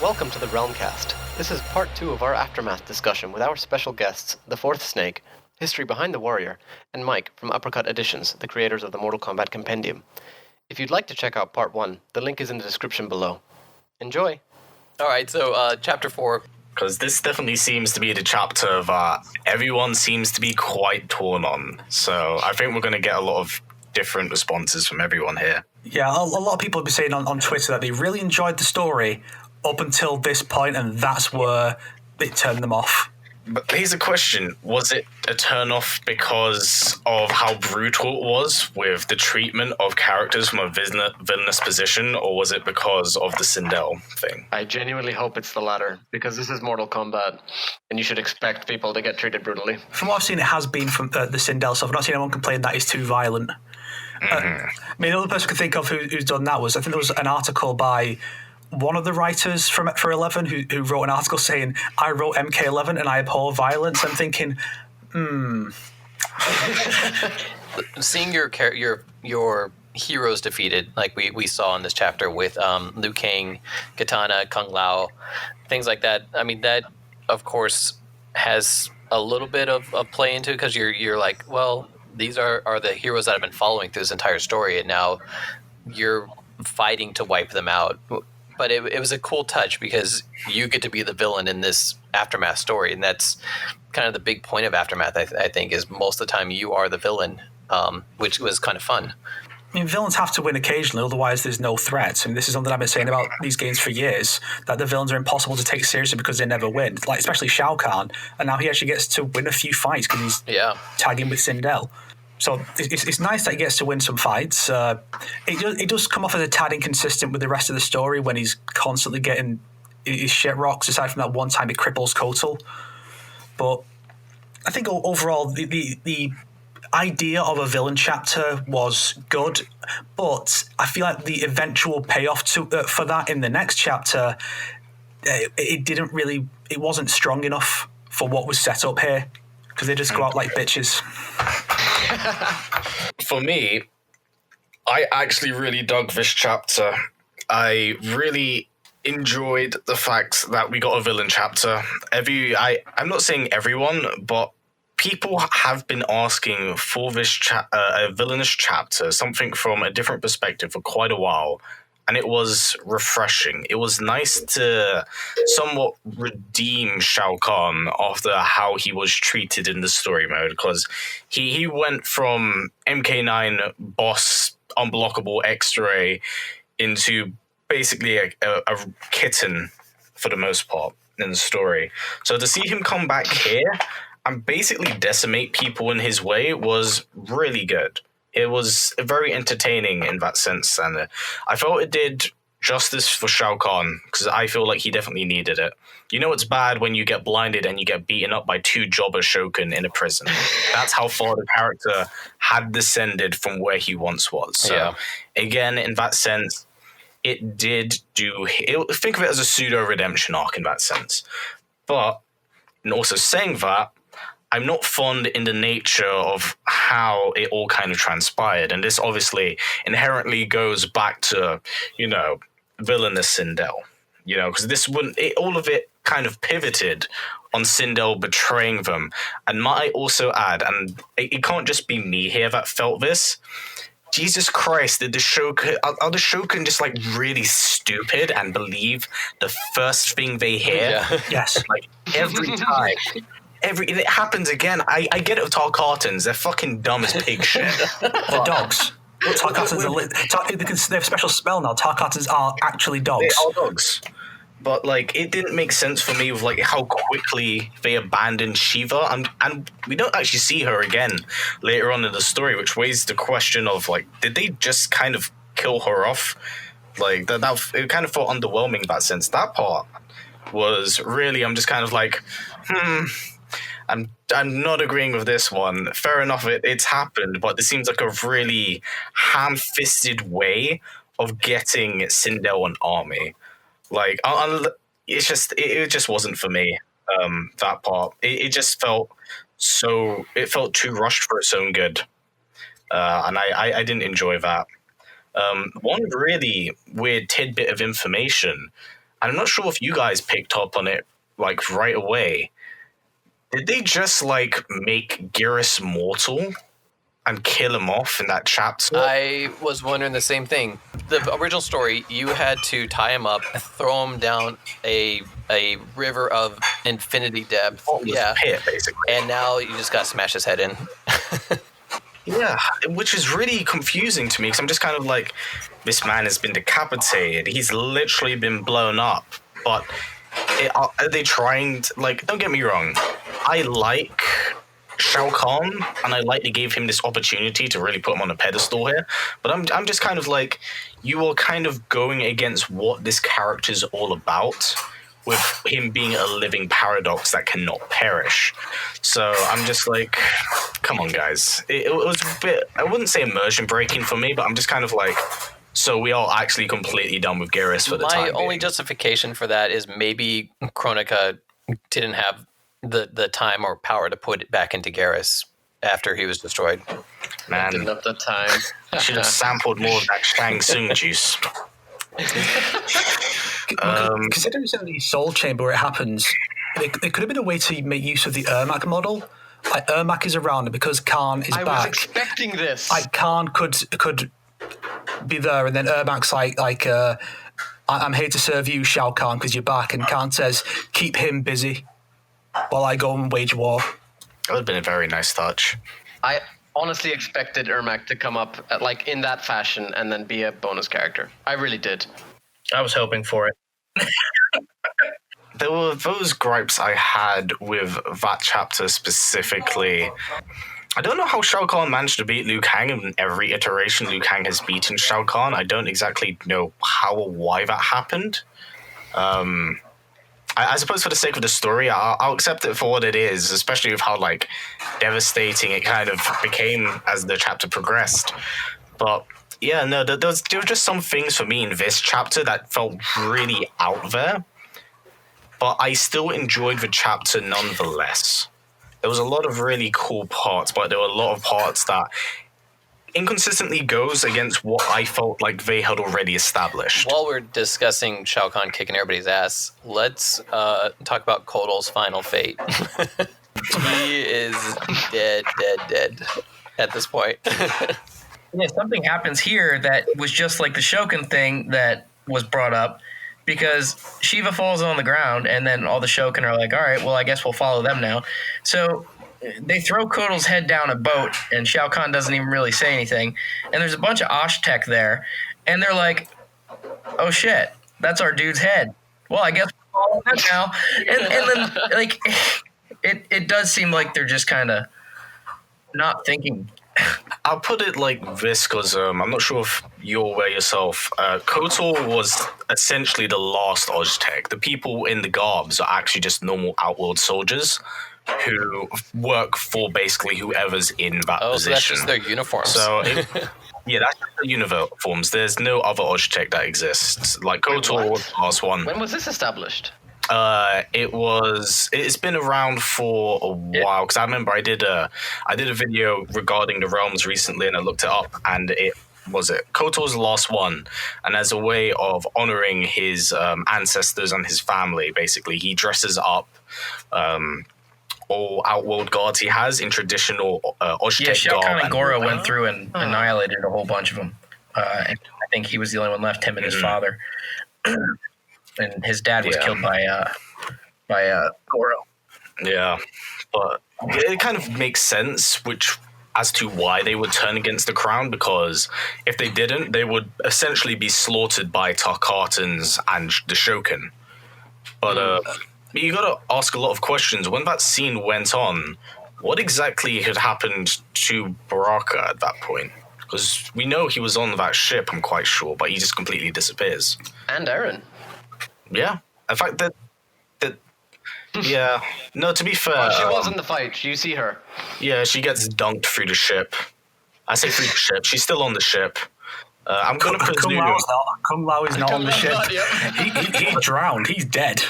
Welcome to the Realm Kast. This is part 2 of our Aftermath discussion with our special guests, the Fourth Snake, HistoryBehindTheWarrior, and Mike from Uppercut Editions, the creators of the Mortal Kombat Kompendium. If you'd like to check out part 1, the link is in the description below. Enjoy! Alright, so chapter 4. Because this definitely seems to be the chapter that everyone seems to be quite torn on. So I think we're going to get a lot of different responses from everyone here. Yeah, a lot of people have been saying on Twitter that they really enjoyed the story up until this point, and that's where it turned them off. But here's a question. Was it a turn-off because of how brutal it was with the treatment of characters from a villainous position, or was it because of the Sindel thing? I genuinely hope it's the latter, because this is Mortal Kombat, and you should expect people to get treated brutally. From what I've seen, it has been from the Sindel stuff. I've not seen anyone complain that it's too violent. I mean, the other person I could think of who's done that was, I think there was an article by one of the writers for 11 who wrote an article saying, I wrote MK11 and I abhor violence. I'm thinking, Seeing your heroes defeated, like we saw in this chapter with Liu Kang, Katana, Kung Lao, things like that. I mean, that, of course, has a little bit of a play into it, because you're like, well, these are the heroes that I've been following through this entire story, and now you're fighting to wipe them out. But it was a cool touch, because you get to be the villain in this Aftermath story, and that's kind of the big point of Aftermath, I think, is most of the time you are the villain, which was kind of fun. I mean, villains have to win occasionally, otherwise there's no threat. I mean, this is something I've been saying about these games for years, that the villains are impossible to take seriously because they never win. Like, especially Shao Kahn, and now he actually gets to win a few fights because he's tagging with Sindel. So it's nice that he gets to win some fights. It does come off as a tad inconsistent with the rest of the story when he's constantly getting his shit rocks, aside from that one time he cripples Kotal. But I think overall the idea of a villain chapter was good, but I feel like the eventual payoff for that in the next chapter, it wasn't strong enough for what was set up here, because they just go out like bitches. For me, I actually really dug this chapter. I really enjoyed the fact that we got a villain chapter. I'm not saying everyone, but people have been asking for this a villainous chapter, something from a different perspective, for quite a while. And it was refreshing. It was nice to somewhat redeem Shao Kahn after how he was treated in the story mode, because he went from MK9 boss, unblockable X-ray, into basically a kitten for the most part in the story. So to see him come back here and basically decimate people in his way was really good. It was very entertaining in that sense, and I felt it did justice for Shao Kahn, because I feel like he definitely needed it. You know, it's bad when you get blinded and you get beaten up by 2 jobber Shogun in a prison. That's how far the character had descended from where he once was. So, again, in that sense, it did think of it as a pseudo-redemption arc in that sense. But, and also saying that, I'm not fond in the nature of how it all kind of transpired. And this obviously inherently goes back to, villainous Sindel, because all of it kind of pivoted on Sindel betraying them. And might I also add, and it can't just be me here that felt this, Jesus Christ, are the Shogun just like really stupid and believe the first thing they hear? Yeah. Yes. Like every time. It happens again. I get it with Tarkatans. They're fucking dumb as pig shit. They're dogs. Tarkatans they have a special spell now. Tarkatans are actually dogs. They are dogs. But, it didn't make sense for me with, how quickly they abandoned Sheeva. And we don't actually see her again later on in the story, which raises the question of, did they just kind of kill her off? It kind of felt underwhelming in that sense. That part was really, I'm just kind of I'm not agreeing with this one. Fair enough, it's happened, but this seems like a really ham-fisted way of getting Sindel an army. It just wasn't for me. That part, it just felt too rushed for its own good, and I didn't enjoy that. One really weird tidbit of information and I'm not sure if you guys picked up on it like right away. Did they just like make Geras mortal and kill him off in that chapter? I was wondering the same thing. The original story, you had to tie him up, throw him down a river of infinity depth. Pit, basically. And now you just got to smash his head in. Yeah, which is really confusing to me because I'm just kind of like, this man has been decapitated. He's literally been blown up. But are they trying to, like, don't get me wrong, I like Shao Kahn and I like they gave him this opportunity to really put him on a pedestal here. But I'm just kind of like, you are kind of going against what this character's all about, with him being a living paradox that cannot perish. So I'm just like, come on, guys. It was a bit, I wouldn't say immersion breaking for me, but I'm just kind of like, so we are actually completely done with Geras for the time being. My only justification for that is maybe Kronika didn't have the time or power to put it back into Geras after he was destroyed. Man, Didn't have the time. should have sampled more of that Shang Tsung juice. Considering it's in the Soul Chamber where it happens, it could have been a way to make use of the Ermac model. Like, Ermac is around, and because Khan is I back, was expecting this. like Khan could be there, and then Ermac's like I'm here to serve you, Shao Kahn, because you're back. And Khan says, keep him busy while I go and wage war. That would have been a very nice touch. I honestly expected Ermac to come up like in that fashion and then be a bonus character. I really did. I was hoping for it. There were those gripes I had with that chapter specifically. I don't know how Shao Kahn managed to beat Liu Kang in every iteration Liu Kang has beaten Shao Kahn. I don't exactly know how or why that happened. I suppose for the sake of the story, I'll accept it for what it is, especially with how like devastating it kind of became as the chapter progressed. But yeah, no, there were just some things for me in this chapter that felt really out there. But I still enjoyed the chapter nonetheless. There was a lot of really cool parts, but there were a lot of parts that inconsistently goes against what I felt like they had already established. While we're discussing Shao Kahn kicking everybody's ass, let's talk about Kotal's final fate. He is dead at this point. Yeah, something happens here that was just like the Shokin thing that was brought up, because Sheeva falls on the ground, and then all the Shokin are like, all right, well, I guess we'll follow them now. So they throw Kotal's head down a boat, and Shao Kahn doesn't even really say anything. And there's a bunch of Osh-Tech there, and they're like, oh, shit, that's our dude's head. Well, I guess we'll follow them now. And then, like, it does seem like they're just kind of not thinking. I'll put it like this, because I'm not sure if you're aware yourself. Kotal was essentially the last Osh-Tech. The people in the garbs are actually just normal Outworld soldiers who work for basically whoever's in that position. So that's just their uniforms. So, yeah, that's just the uniforms. There's no other Osh-Tech that exists. Like, Kotal was the last one. When was this established? It's been around for a while, because I remember I did a video regarding the realms recently, and I looked it up, and Kotal's the last one, and as a way of honoring his ancestors and his family, basically he dresses up all Outworld guards he has in traditional Osh-Tech garb. Shao Kahn and Goro went through and annihilated a whole bunch of them. And I think he was the only one left, him and his father. And his dad was killed by Goro. Yeah, but it kind of makes sense as to why they would turn against the crown, because if they didn't, they would essentially be slaughtered by Tarkatans and the Shokin. But you got to ask a lot of questions. When that scene went on, what exactly had happened to Baraka at that point? Because we know he was on that ship, I'm quite sure, but he just completely disappears. And Eren. Yeah. In fact, yeah. No, to be fair... she was in the fight. You see her. Yeah, she gets dunked through the ship. I say through the ship. She's still on the ship. I'm going to presume... Kung Lao is not on the ship. He drowned. He's dead.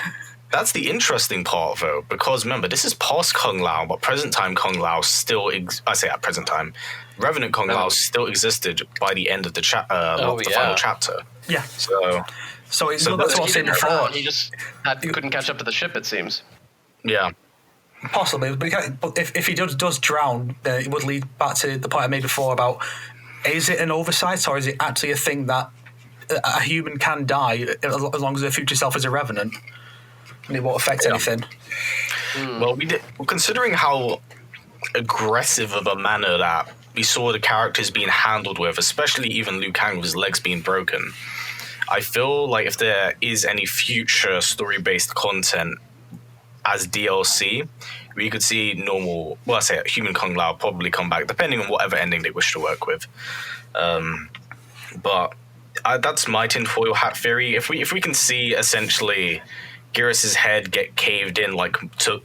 That's the interesting part, though, because remember, this is past Kung Lao, but present time Kung Lao still... I say at present time. Revenant Kung Lao still existed by the end of the final chapter. Yeah. So So it's So that's that's what I was saying didn't hurt before. out. He just couldn't catch up to the ship, it seems. Yeah. Possibly, but if he does drown, it would lead back to the point I made before about, is it an oversight or is it actually a thing that a human can die as long as their future self is a revenant and it won't affect anything? Well, considering how aggressive of a manner that we saw the characters being handled with, especially even Liu Kang with his legs being broken, I feel like if there is any future story-based content as DLC, we could see normal, well, I say human Kung Lao probably come back, depending on whatever ending they wish to work with. But that's my tinfoil hat theory. If we can see essentially Geras' head get caved in, like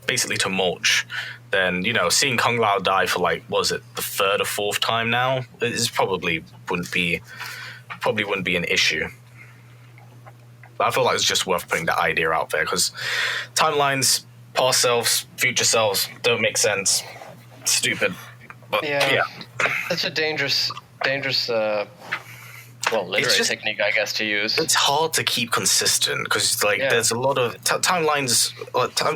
basically to mulch, then seeing Kung Lao die for was it the third or fourth time now? It probably wouldn't be an issue. But I feel like it's just worth putting that idea out there because timelines, past selves, future selves don't make sense. Stupid. But yeah. It's a dangerous literary technique, I guess, to use. It's hard to keep consistent because there's a lot of timelines.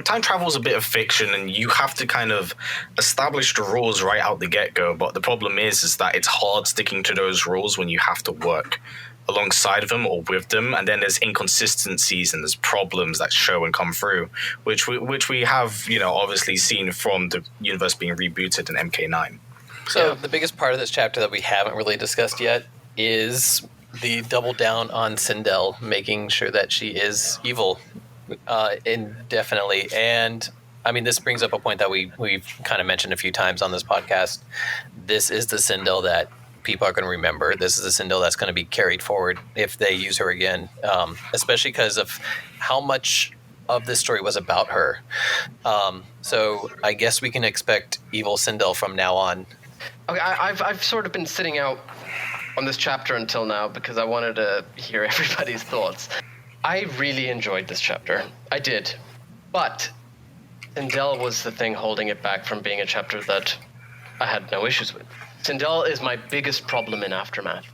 Time travel is a bit of fiction, and you have to kind of establish the rules right out the get-go. But the problem is that it's hard sticking to those rules when you have to work alongside of them or with them, and then there's inconsistencies and there's problems that show and come through, which we have obviously seen from the universe being rebooted in MK9. So the biggest part of this chapter that we haven't really discussed yet is the double down on Sindel, making sure that she is evil indefinitely. And I mean, this brings up a point that we've kind of mentioned a few times on this podcast. This is the Sindel that people are going to remember. This is the Sindel that's going to be carried forward if they use her again, especially because of how much of this story was about her. So I guess we can expect evil Sindel from now on. Okay, I've sort of been sitting out on this chapter until now because I wanted to hear everybody's thoughts. I really enjoyed this chapter. I did. But Sindel was the thing holding it back from being a chapter that I had no issues with. Sindel is my biggest problem in Aftermath.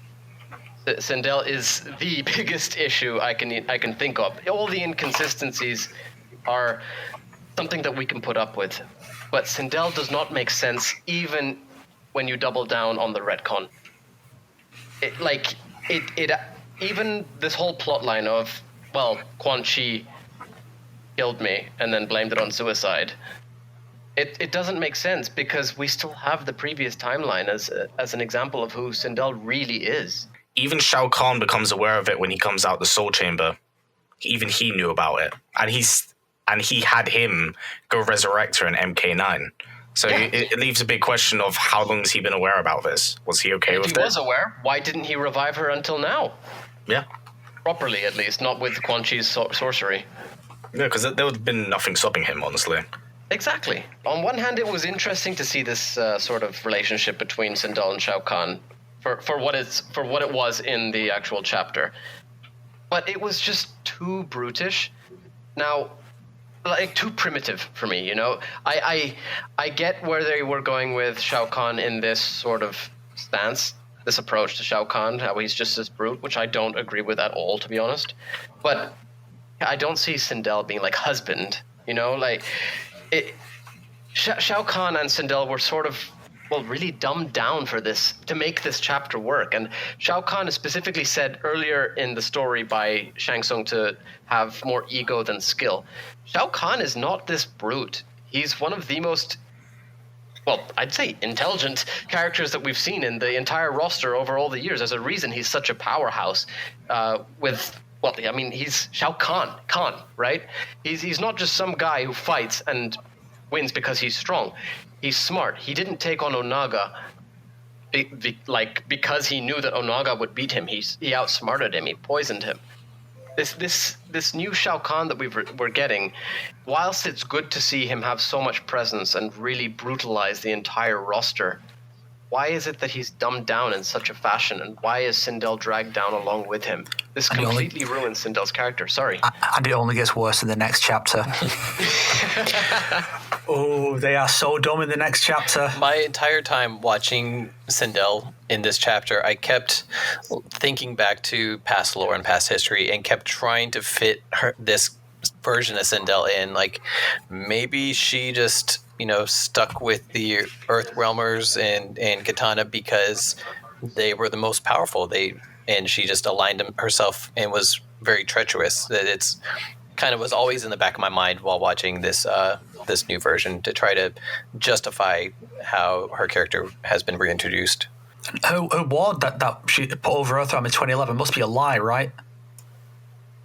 Sindel is the biggest issue I can think of. All the inconsistencies are something that we can put up with. But Sindel does not make sense even when you double down on the retcon. Even this whole plot line of, Quan Chi killed me and then blamed it on suicide. It doesn't make sense because we still have the previous timeline as an example of who Sindel really is. Even Shao Kahn becomes aware of it when he comes out the Soul Chamber. Even he knew about it, and he had him go resurrect her in MK9. So it leaves a big question of how long has he been aware about this? Was he okay with it? If he was aware, why didn't he revive her until now? Yeah. Properly, at least, not with Quan Chi's sorcery. Yeah, because there would have been nothing stopping him, honestly. Exactly. On one hand, it was interesting to see this sort of relationship between Sindel and Shao Kahn for what it was in the actual chapter, but it was just too brutish. Now, too primitive for me. I get where they were going with Shao Kahn in this sort of stance, this approach to Shao Kahn, how he's just this brute, which I don't agree with at all, to be honest. But I don't see Sindel being like husband. Shao Kahn and Sindel were sort of, really dumbed down for this, to make this chapter work. And Shao Kahn is specifically said earlier in the story by Shang Tsung to have more ego than skill. Shao Kahn is not this brute. He's one of the most, I'd say intelligent characters that we've seen in the entire roster over all the years. There's a reason he's such a powerhouse he's Shao Kahn, right? He's not just some guy who fights and wins because he's strong. He's smart. He didn't take on Onaga because he knew that Onaga would beat him. He outsmarted him. He poisoned him. This new Shao Kahn that we're getting, whilst it's good to see him have so much presence and really brutalize the entire roster, why is it that he's dumbed down in such a fashion, and why is Sindel dragged down along with him? This completely ruins Sindel's character. Sorry. And it only gets worse in the next chapter. Oh, they are so dumb in the next chapter. My entire time watching Sindel in this chapter, I kept thinking back to past lore and past history and kept trying to fit this version of Sindel in. Like, maybe she just, stuck with the Earth Realmers and Katana because they were the most powerful. And she just aligned herself and was very treacherous. That it's kind of was always in the back of my mind while watching this new version to try to justify how her character has been reintroduced. Her ward that she put over Earthrealm in 2011 must be a lie, right?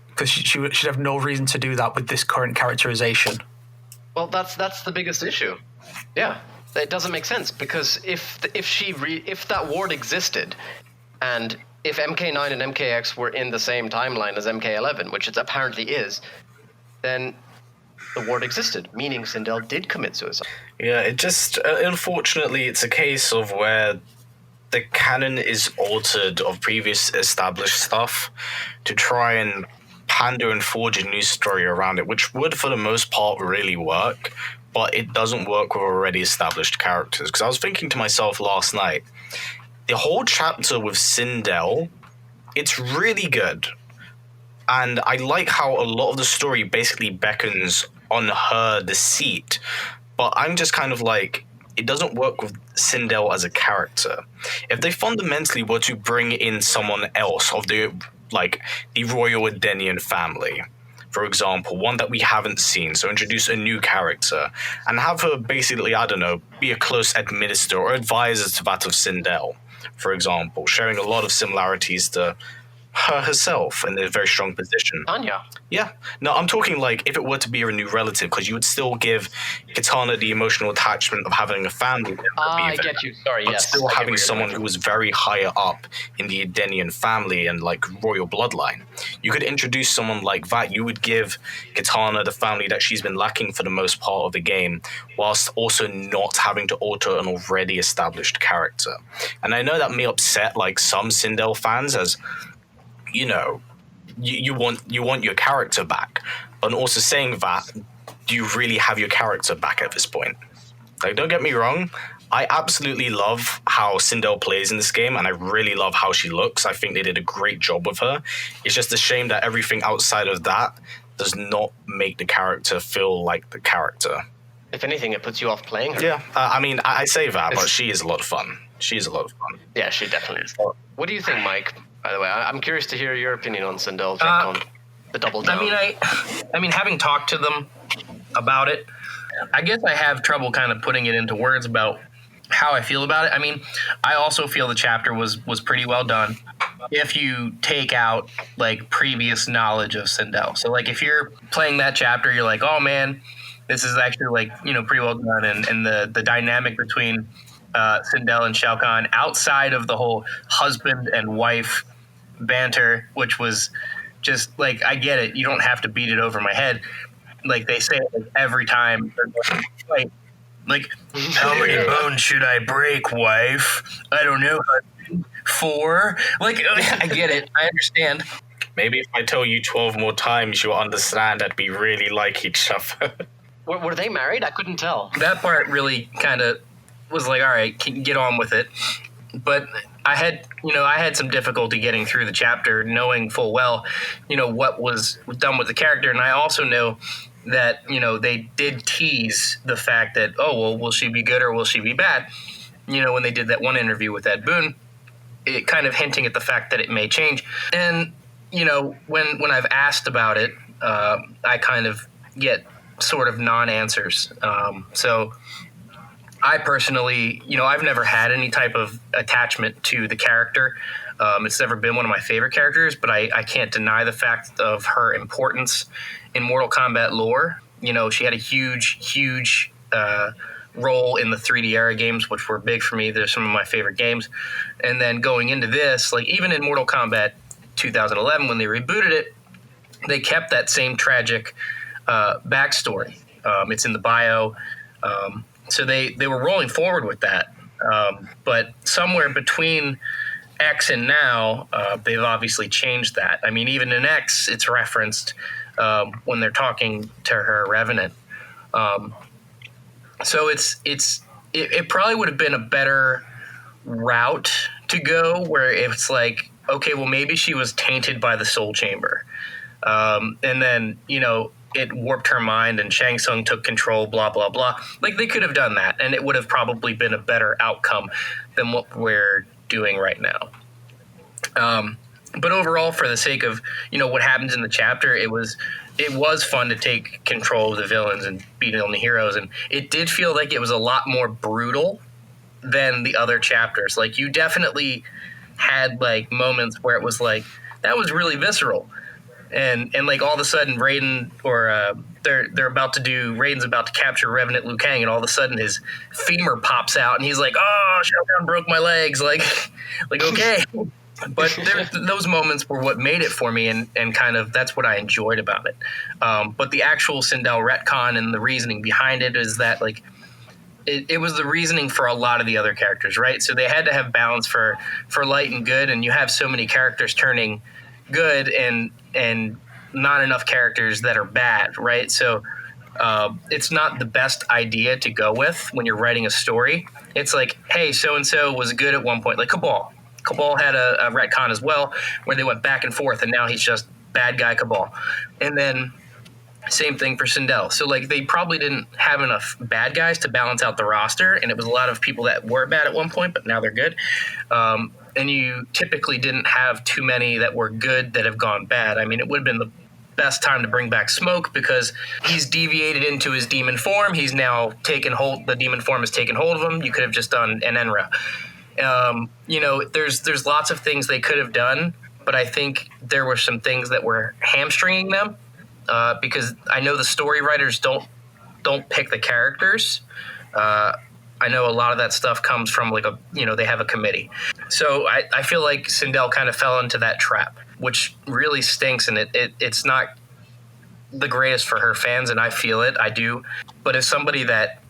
Because she'd have no reason to do that with this current characterization. Well, that's the biggest issue. Yeah, it doesn't make sense because if that ward existed, and if MK9 and MKX were in the same timeline as MK11, which it apparently is, then the ward existed, meaning Sindel did commit suicide. Yeah, it just, unfortunately, it's a case of where the canon is altered of previous established stuff to try and pander and forge a new story around it, which would, for the most part, really work, but it doesn't work with already established characters. Because I was thinking to myself last night, the whole chapter with Sindel, it's really good. And I like how a lot of the story basically beckons on her deceit. But I'm just kind of like, it doesn't work with Sindel as a character. If they fundamentally were to bring in someone else of the Royal Edenian family, for example, one that we haven't seen, so introduce a new character, and have her basically, I don't know, be a close administrator or advisor to that of Sindel, for example, sharing a lot of similarities to her herself in a very strong position. Anya. Yeah. No, I'm talking like if it were to be a new relative, because you would still give Katana the emotional attachment of having a family member. I get you. Sorry, but yes. still having someone who was very higher up in the Edenian family and like royal bloodline. You could introduce someone like that. You would give Katana the family that she's been lacking for the most part of the game, whilst also not having to alter an already established character. And I know that may upset like some Sindel fans as, you want your character back, but also saying that, do you really have your character back at this point? Like, don't get me wrong, I absolutely love how Sindel plays in this game, and I really love how she looks. I think they did a great job with her. It's just a shame that everything outside of that does not make the character feel like the character. If anything, it puts you off playing her. Yeah, I say that, but she is a lot of fun. She's a lot of fun. Yeah, she definitely is. What do you think, Mike? By the way, I'm curious to hear your opinion on Sindel, on the double down. I mean, having talked to them about it, I guess I have trouble kind of putting it into words about how I feel about it. I mean, I also feel the chapter was pretty well done if you take out like previous knowledge of Sindel. So like if you're playing that chapter, you're like, oh man, this is actually like, pretty well done. And the dynamic between Sindel and Shao Kahn outside of the whole husband and wife banter, which was just like, I get it. You don't have to beat it over my head. Like they say it like every time. Like, how many bones should I break, wife? I don't know. 4? Like, I get it. I understand. Maybe if I tell you 12 more times, you'll understand that we really like each other. Were they married? I couldn't tell. That part really kind of was like, all right, get on with it. But I had some difficulty getting through the chapter, knowing full well, what was done with the character. And I also know that, they did tease the fact that, oh, well, will she be good or will she be bad? When they did that one interview with Ed Boon, it kind of hinting at the fact that it may change. And, when I've asked about it, I kind of get sort of non-answers. So I personally, I've never had any type of attachment to the character. It's never been one of my favorite characters, but I can't deny the fact of her importance in Mortal Kombat lore. She had a huge role in the 3D era games, which were big for me. They're some of my favorite games. And then going into this, like even in Mortal Kombat 2011, when they rebooted it, they kept that same tragic backstory. It's in the bio. So they were rolling forward with that. But somewhere between X and now, they've obviously changed that. I mean, even in X, it's referenced when they're talking to her Revenant. So it probably would have been a better route to go where it's like, okay, well, maybe she was tainted by the soul chamber. And then, it warped her mind and Shang Tsung took control, blah, blah, blah. Like, they could have done that, and it would have probably been a better outcome than what we're doing right now. But overall, for the sake of, what happens in the chapter, it was fun to take control of the villains and beat on the heroes. And it did feel like it was a lot more brutal than the other chapters. Like, you definitely had, like, moments where it was like, that was really visceral. And like, all of a sudden, Raiden's about to capture Revenant Liu Kang, and all of a sudden his femur pops out, and he's like, "Oh, Shao Kahn broke my legs!" Like okay. But those moments were what made it for me, and kind of that's what I enjoyed about it. But the actual Sindel retcon and the reasoning behind it is that, like, it was the reasoning for a lot of the other characters, right? So they had to have balance for light and good, and you have so many characters turning good and not enough characters that are bad, right? So it's not the best idea to go with when you're writing a story. It's like, hey, so-and-so was good at one point, like Cabal. Cabal had a retcon as well where they went back and forth, and now he's just bad guy Cabal. And then same thing for Sindel. So, like, they probably didn't have enough bad guys to balance out the roster, and it was a lot of people that were bad at one point, but now they're good. And you typically didn't have too many that were good that have gone bad. I mean, it would have been the best time to bring back Smoke because he's deviated into his demon form. He's now taken hold. The demon form has taken hold of him. You could have just done an Enra. There's lots of things they could have done, but I think there were some things that were hamstringing them because I know the story writers don't pick the characters. I know a lot of that stuff comes from they have a committee. So I feel like Sindel kind of fell into that trap, which really stinks, and it's not the greatest for her fans, and I feel it. I do. But as somebody that,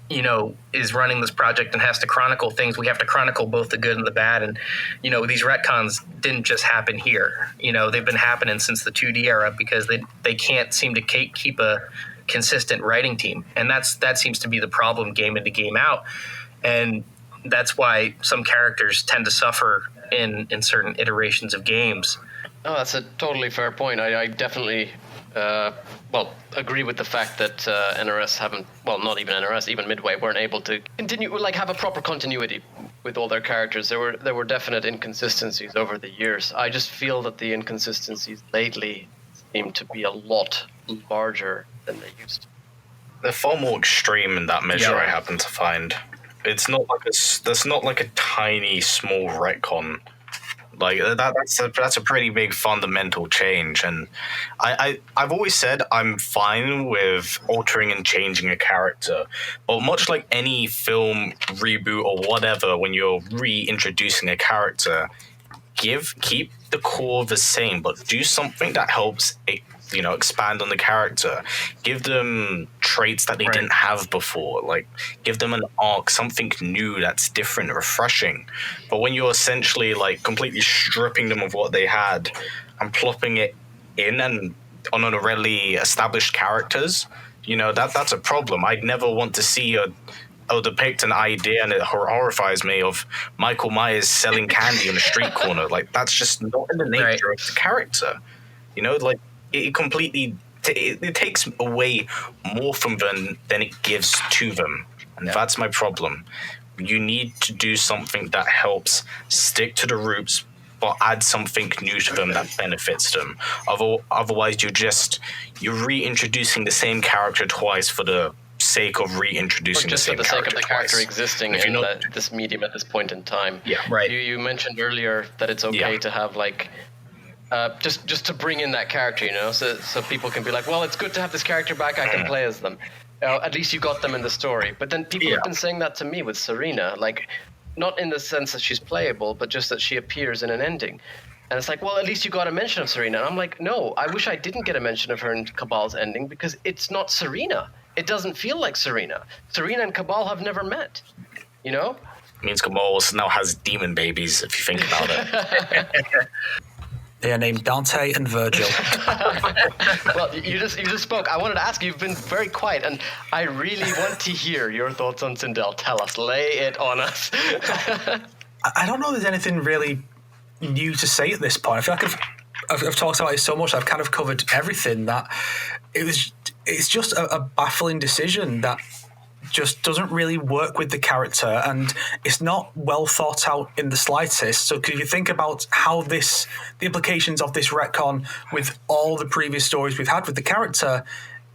is running this project and has to chronicle things, we have to chronicle both the good and the bad. And, these retcons didn't just happen here. They've been happening since the 2D era because they can't seem to keep a consistent writing team, and that seems to be the problem game in to game out, and that's why some characters tend to suffer in certain iterations of games. Oh, that's a totally fair point. I definitely agree with the fact that NRS haven't, well, not even NRS, even Midway weren't able to continue, have a proper continuity with all their characters. There were definite inconsistencies over the years. I just feel that the inconsistencies lately seem to be a lot larger than they used to. They're far more extreme in that measure. Yeah. I happen to find it's not like that's not like a tiny small retcon. Like that's a pretty big fundamental change, and I've always said I'm fine with altering and changing a character, but much like any film reboot or whatever, when you're reintroducing a character, keep the core the same, but do something that helps expand on the character. Give them traits that they didn't have before. Like, give them an arc, something new that's different, refreshing. But when you're essentially like completely stripping them of what they had and plopping it in and on already established characters, that's a problem. I'd never want to see or depict an idea, and it horrifies me, of Michael Myers selling candy in a street corner. Like, that's just not in the nature of the character. Like, it completely it takes away more from them than it gives to them, and that's my problem. You need to do something that helps stick to the roots, but add something new to them that benefits them. Otherwise, you're reintroducing the same character twice for the sake of reintroducing the same character twice. Just for the sake of the character existing in this medium at this point in time. Yeah, right. You mentioned earlier that it's okay to have just to bring in that character, so people can be like, well, it's good to have this character back, I can play as them. At least you got them in the story. But then people have been saying that to me with Serena, like, not in the sense that she's playable, but just that she appears in an ending. And it's like, well, at least you got a mention of Serena. And I'm like, no, I wish I didn't get a mention of her in Cabal's ending, because it's not Serena. It doesn't feel like Serena. Serena and Cabal have never met, It means Cabal now has demon babies, if you think about it. They are named Dante and Virgil. Well, you just spoke. I wanted to ask you. You've been very quiet, and I really want to hear your thoughts on Sindel. Tell us, lay it on us. I don't know if there's anything really new to say at this point. I feel like I've talked about it so much. I've kind of covered everything. That it's just a baffling decision that just doesn't really work with the character, and it's not well thought out in the slightest. So could you think about how the implications of this retcon with all the previous stories we've had with the character,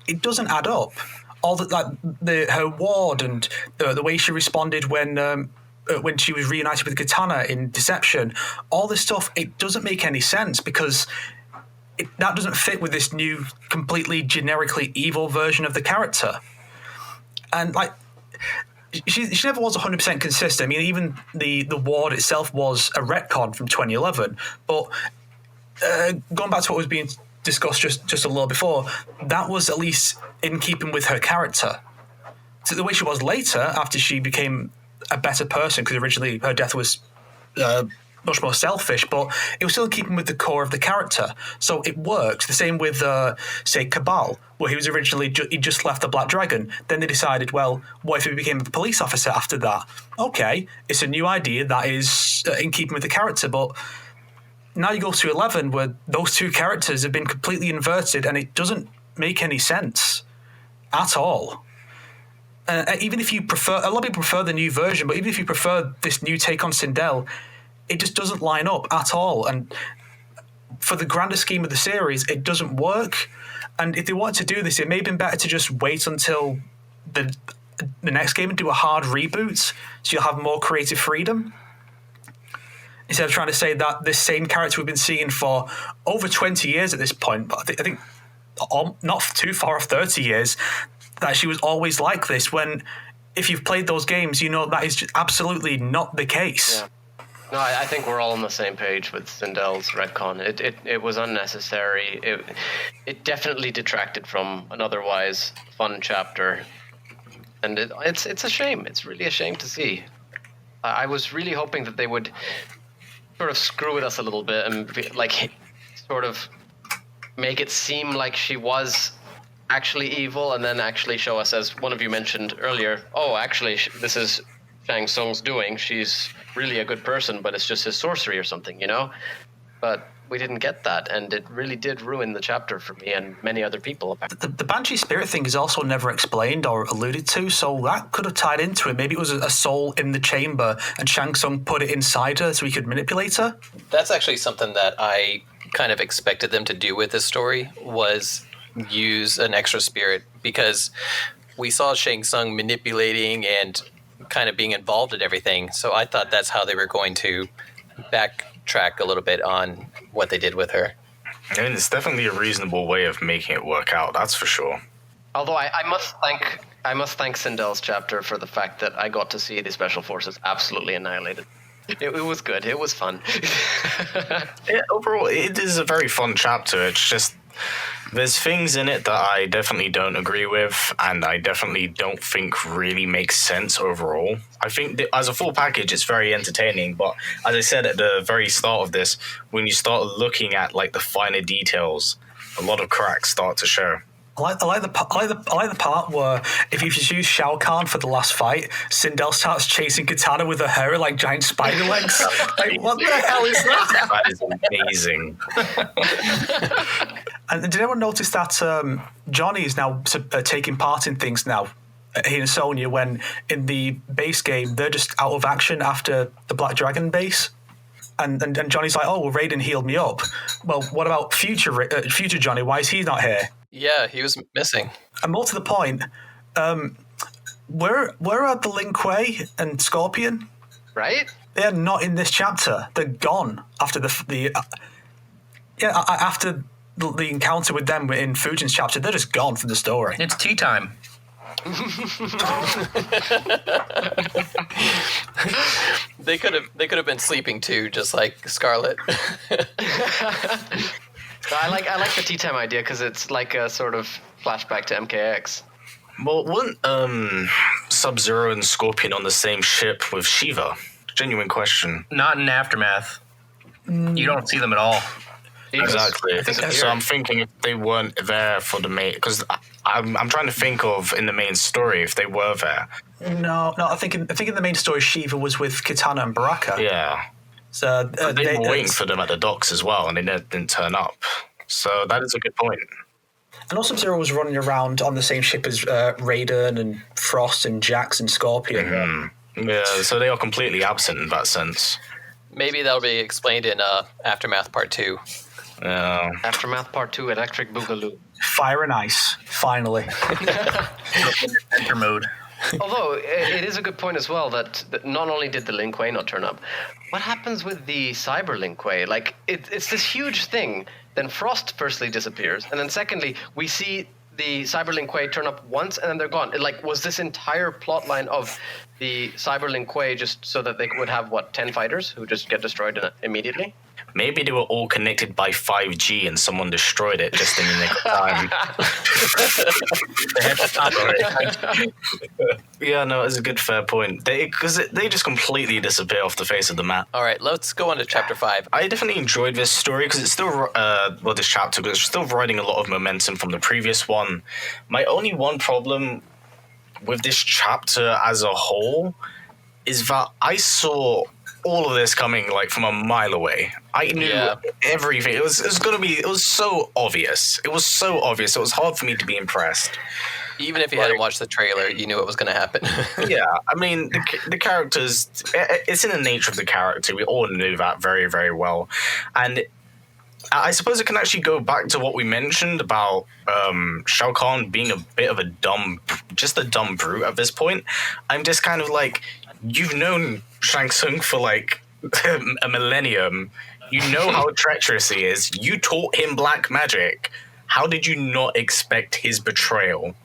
it doesn't add up. All her ward and the way she responded when she was reunited with Katana in Deception, all this stuff, it doesn't make any sense because that doesn't fit with this new, completely generically evil version of the character. And she never was 100% consistent. I mean, even the ward itself was a retcon from 2011. But going back to what was being discussed just a little before, that was at least in keeping with her character. So the way she was later, after she became a better person, because originally her death was much more selfish, but it was still in keeping with the core of the character. So it worked. The same with, say, Cabal, where he was originally he just left the Black Dragon. Then they decided, well, what if he became a police officer after that? Okay, it's a new idea that is in keeping with the character, but now you go to 11, where those two characters have been completely inverted, and it doesn't make any sense at all. Even if you prefer, a lot of people prefer the new version, but even if you prefer this new take on Sindel, it just doesn't line up at all. And for the grander scheme of the series, it doesn't work. And if they wanted to do this, it may have been better to just wait until the next game and do a hard reboot, so you'll have more creative freedom. Instead of trying to say that this same character we've been seeing for over 20 years at this point, but I think not too far off 30 years, that she was always like this, when if you've played those games, you know that is just absolutely not the case. Yeah. No, I think we're all on the same page with Sindel's retcon. It was unnecessary. It definitely detracted from an otherwise fun chapter, and it's a shame. It's really a shame to see. I was really hoping that they would sort of screw with us a little bit and sort of make it seem like she was actually evil, and then actually show us, as one of you mentioned earlier, oh, actually, this is Shang Tsung's doing. She's really a good person, but it's just his sorcery or something, you know? But we didn't get that, and it really did ruin the chapter for me and many other people. The Banshee Spirit thing is also never explained or alluded to, so that could have tied into it. Maybe it was a soul in the chamber, and Shang Tsung put it inside her so he could manipulate her? That's actually something that I kind of expected them to do with this story, was use an extra spirit, because we saw Shang Tsung manipulating and kind of being involved in everything. So I thought that's how they were going to backtrack a little bit on what they did with her. I mean, it's definitely a reasonable way of making it work out, that's for sure. Although I must thank Sindel's chapter for the fact that I got to see the special forces absolutely annihilated. It was good. It was fun. Overall, it is a very fun chapter. It's just, there's things in it that I definitely don't agree with, and I definitely don't think really makes sense overall. I think that as a full package, it's very entertaining, but as I said at the very start of this, when you start looking at the finer details, a lot of cracks start to show. I like the part where if you use Shao Kahn for the last fight, Sindel starts chasing Katana with her hair like giant spider legs. What the hell is that? That is amazing. And did anyone notice that Johnny is now taking part in things now? He and Sonya, when in the base game they're just out of action after the Black Dragon base. And Johnny's like, oh, well, Raiden healed me up. Well, what about future Johnny? Why is he not here? Yeah, he was missing. And more to the point, where are the Lin Kuei and Scorpion? Right? They're not in this chapter. They're gone after after the encounter with them in Fujin's chapter. They're just gone from the story. It's tea time. They could have been sleeping too, just like Scarlet. I like the tea time idea because it's like a sort of flashback to MKX. Well, weren't Sub-Zero and Scorpion on the same ship with Sheeva? Genuine question. Not in Aftermath. You don't see them at all. Exactly. disappeared. So I'm thinking if they weren't there for the main, because I'm trying to think of in the main story if they were there. No, I think in the main story, Sheeva was with Kitana and Baraka. Yeah. So They were waiting for them at the docks as well, and they didn't turn up. So that is a good point. And also Sub-Zero was running around on the same ship as Raiden and Frost and Jax and Scorpion. Yeah, so they are completely absent in that sense. Maybe that'll be explained in Aftermath Part 2. Yeah. Aftermath Part 2, Electric Boogaloo. Fire and Ice, finally. Enter mode. Although, it is a good point as well that not only did the Lin Kuei not turn up, what happens with the Cyber Lin Kuei? Like, it's this huge thing. Then Frost firstly disappears, and then secondly, we see the Cyber Lin Kuei turn up once, and then they're gone. Was this entire plot line of the Cyber Lin Kuei just so that they would have, 10 fighters who just get destroyed immediately? Maybe they were all connected by 5G and someone destroyed it just in the nick of time. Yeah, no, it's a good fair point. Because they just completely disappear off the face of the map. All right, let's go on to Chapter 5. I definitely enjoyed this story because it's still, this chapter, because it's still riding a lot of momentum from the previous one. My only one problem with this chapter as a whole is that I saw all of this coming from a mile away. I knew everything. It was so obvious. It was so obvious. It was hard for me to be impressed. Even if you hadn't watched the trailer, you knew it was going to happen. Yeah, I mean, the characters, it's in the nature of the character. We all knew that very, very well. And I suppose it can actually go back to what we mentioned about Shao Kahn being a bit of a dumb brute at this point. I'm just kind of you've known Shang Tsung for a millennium. You know how treacherous he is. You taught him black magic. How did you not expect his betrayal?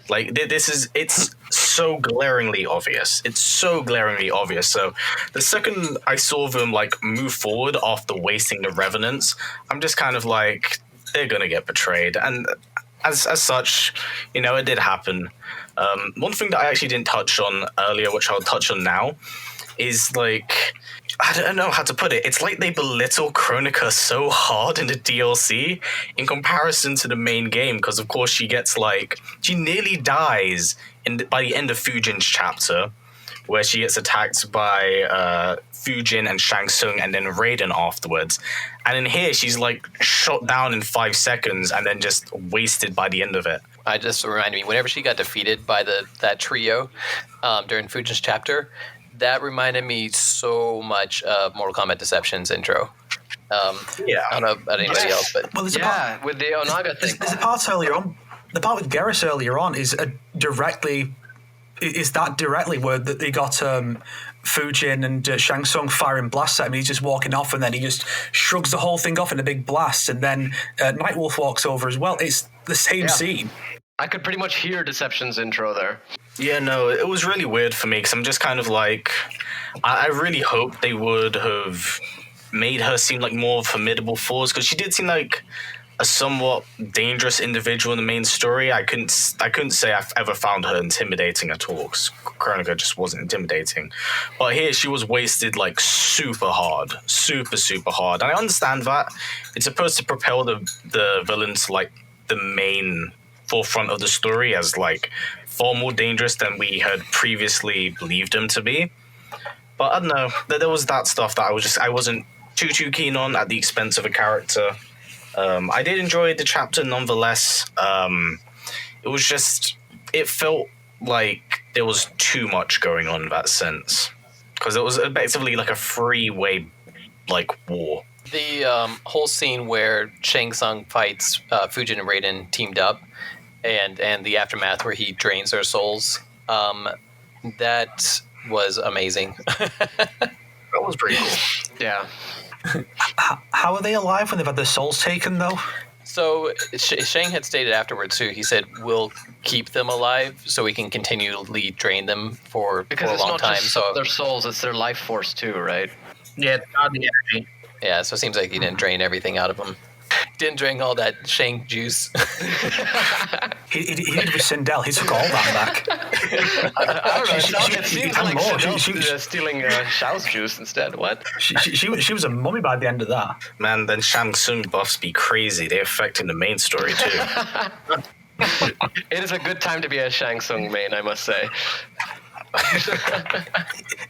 It's so glaringly obvious. It's so glaringly obvious. So the second I saw them move forward after wasting the Revenants, I'm just kind of they're gonna get betrayed. And as such, it did happen. One thing that I actually didn't touch on earlier, which I'll touch on now, is I don't know how to put it. It's they belittle Kronika so hard in the DLC in comparison to the main game, because of course she gets she nearly dies by the end of Fujin's chapter, where she gets attacked by Fujin and Shang Tsung and then Raiden afterwards. And in here, she's shot down in 5 seconds and then just wasted by the end of it. I just reminded me, whenever she got defeated by that trio during Fujin's chapter, that reminded me so much of Mortal Kombat Deception's intro. I don't know about anybody else, but with the Onaga thing. There's a part earlier on. The part with Geras earlier on is directly where they got Fujin and Shang Tsung firing blasts at him. He's just walking off, and then he just shrugs the whole thing off in a big blast, and then Nightwolf walks over as well. It's the same scene. I could pretty much hear Deception's intro there. Yeah, no, it was really weird for me because I'm just kind of I really hoped they would have made her seem more of a formidable force, because she did seem like a somewhat dangerous individual in the main story. I couldn't say I've ever found her intimidating at all, because Kronika just wasn't intimidating. But here she was wasted super hard, super hard. And I understand that it's supposed to propel the villain to the main forefront of the story as far more dangerous than we had previously believed him to be. But I don't know, there was that stuff that I wasn't too keen on at the expense of a character. I did enjoy the chapter nonetheless. It felt like there was too much going on in that sense, because it was effectively a freeway war. The whole scene where Shang Tsung fights Fujin and Raiden teamed up, and the aftermath where he drains their souls, that was amazing. That was pretty cool. Yeah. How are they alive when they've had their souls taken, though? So Shang had stated afterwards, too, he said, we'll keep them alive so we can continually drain them for a long time. Because it's not just their souls, it's their life force, too, right? Yeah, it's not the energy. Yeah, so it seems like he didn't drain everything out of them. Didn't drink all that Shang juice. He did with Sindel. He took all that back. I don't know. It seems and like more. Sindel's stealing Shao's juice instead. What? She was a mummy by the end of that. Man, then Shang Tsung buffs be crazy. They affect in the main story too. It is a good time to be a Shang Tsung main, I must say.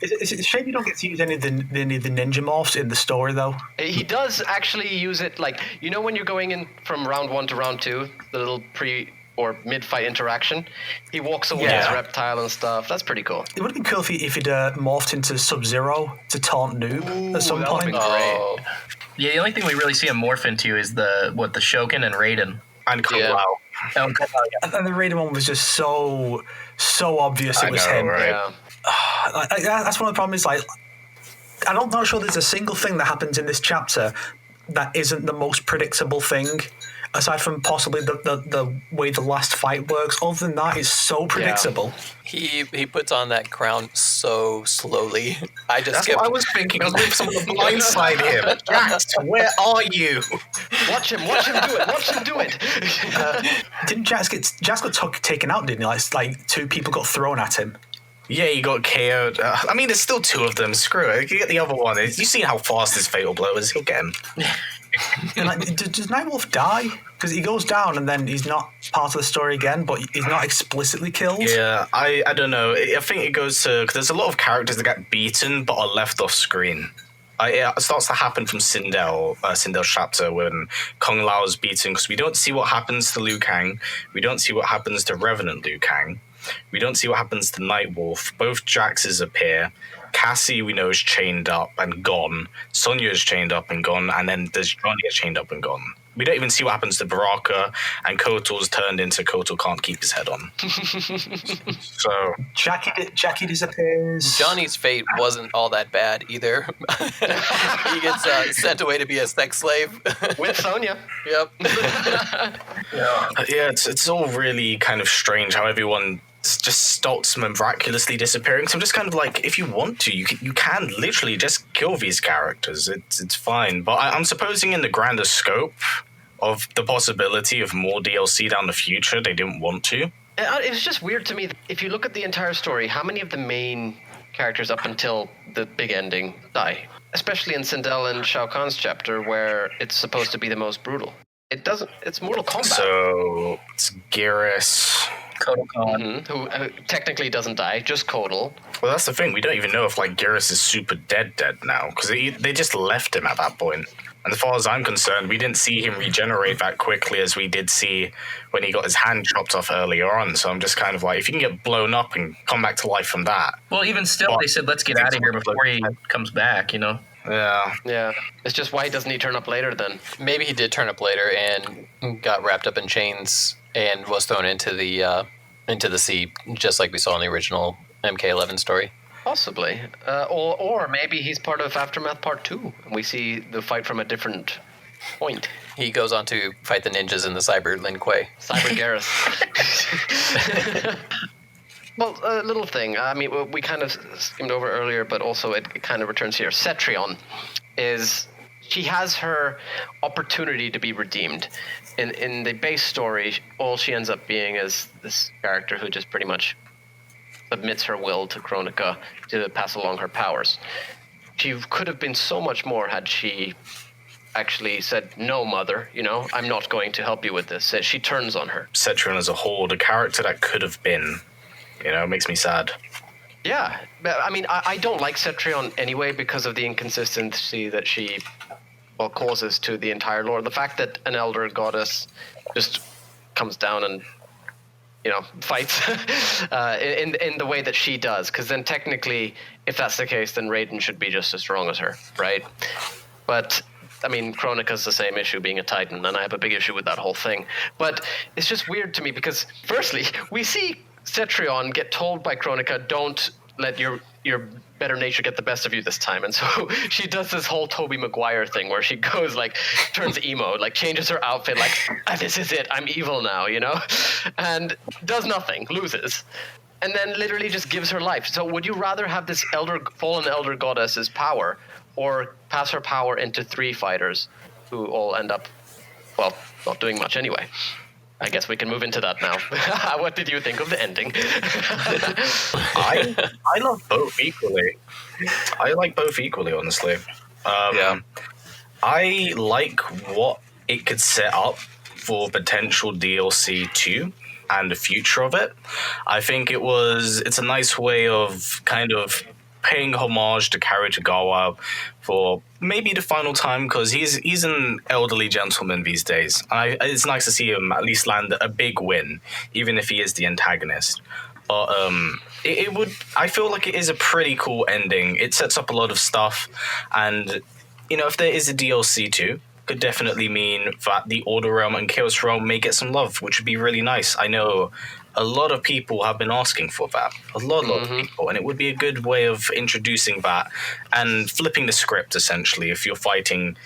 It's a shame you don't get to use any of the ninja morphs in the story, though. He does actually use it, like, you know when you're going in from round 1 to round 2, the little pre- or mid-fight interaction? He walks away as reptile and stuff. That's pretty cool. It would have been cool if he'd morphed into Sub-Zero to taunt Noob at some that would've point. been great. Yeah, the only thing we really see him morph into is the Shokin and Raiden. And Kung Lao. Oh, come on, yeah. And the Raiden one was just so obvious it was him. Right? Yeah. That's one of the problems. Like, I'm not sure there's a single thing that happens in this chapter that isn't the most predictable thing, aside from possibly the way the last fight works. Other than that, it's so predictable. He puts on that crown so slowly. I just That's skipped. what I was thinking. I was waiting for someone to blindside him. Jax, where are you? Watch him do it. Watch him do it. Didn't Jax got taken out? Didn't he? Like 2 people got thrown at him. Yeah, he got KO'd. I mean, there's still 2 of them. Screw it. You get the other one. You see how fast his fatal blow is. He'll get him. And like, does Nightwolf die? Because he goes down and then he's not part of the story again, but he's not explicitly killed. Yeah, I don't know. I think it goes to... Because there's a lot of characters that get beaten but are left off screen. It starts to happen from Sindel's chapter when Kung Lao is beaten, because we don't see what happens to Liu Kang. We don't see what happens to Revenant Liu Kang. We don't see what happens to Nightwolf. Both Jaxes appear. Cassie, we know, is chained up and gone. Sonya is chained up and gone. And then there's Johnny is chained up and gone. We don't even see what happens to Baraka. And Kotal's turned into Kotal can't keep his head on. So Jackie disappears. Johnny's fate wasn't all that bad either. He gets sent away to be a sex slave. With Sonya. Yep. yeah, it's all really kind of strange how everyone just stops miraculously disappearing. So I'm just kind of like, if you want to, you can literally just kill these characters. It's fine. But I'm supposing in the grander scope of the possibility of more DLC down the future, they didn't want to. It was just weird to me. If you look at the entire story, how many of the main characters up until the big ending die? Especially in Sindel and Shao Kahn's chapter, where it's supposed to be the most brutal. It doesn't. It's Mortal Kombat. So it's Geras. Kotal Khan. Who technically doesn't die, just Kotal. Well, that's the thing. We don't even know if like Geras is super dead now, because they just left him at that point. And as far as I'm concerned, we didn't see him regenerate that quickly as we did see when he got his hand chopped off earlier on. So I'm just kind of like, if you can get blown up and come back to life from that. Well, even still, they said, let's get out of here before he comes back, you know? Yeah. It's just, why doesn't he turn up later then? Maybe he did turn up later and got wrapped up in chains and was thrown into the sea, just like we saw in the original MK11 story. Possibly. Or maybe he's part of Aftermath Part 2, and we see the fight from a different point. He goes on to fight the ninjas in the Cyber Lin Kuei. Cyber Garrus. Well, a little thing. I mean, we kind of skimmed over earlier, but also it kind of returns here. Cetrion she has her opportunity to be redeemed. In the base story, all she ends up being is this character who just pretty much submits her will to Kronika to pass along her powers. She could have been so much more had she actually said, no, mother, I'm not going to help you with this. She turns on her. Cetrion as a whole, the character that could have been, makes me sad. Yeah. I mean, I don't like Cetrion anyway because of the inconsistency that she causes to the entire lore. The fact that an elder goddess just comes down and fights in the way that she does, because then technically, if that's the case, then Raiden should be just as strong as her, right? But I mean, Kronika's the same issue, being a Titan, and I have a big issue with that whole thing. But it's just weird to me because, firstly, we see Cetrion get told by Kronika, don't let your better nature get the best of you this time. And so she does this whole Tobey Maguire thing where she goes, turns emo, changes her outfit, this is it, I'm evil now, and does nothing, loses. And then literally just gives her life. So would you rather have this fallen elder goddess's power, or pass her power into 3 fighters who all end up well, not doing much anyway. I guess we can move into that now. What did you think of the ending? I love both equally. I like both equally, honestly. Yeah. I like what it could set up for potential DLC 2 and the future of it. I think it's a nice way of kind of paying homage to Kari Tagawa for maybe the final time, because he's an elderly gentleman these days. It's nice to see him at least land a big win, even if he is the antagonist. But I feel like it is a pretty cool ending. It sets up a lot of stuff, and if there is a DLC too, could definitely mean that the Order Realm and Chaos Realm may get some love, which would be really nice. I know a lot of people have been asking for that. A lot of people. And it would be a good way of introducing that and flipping the script, essentially, if you're fighting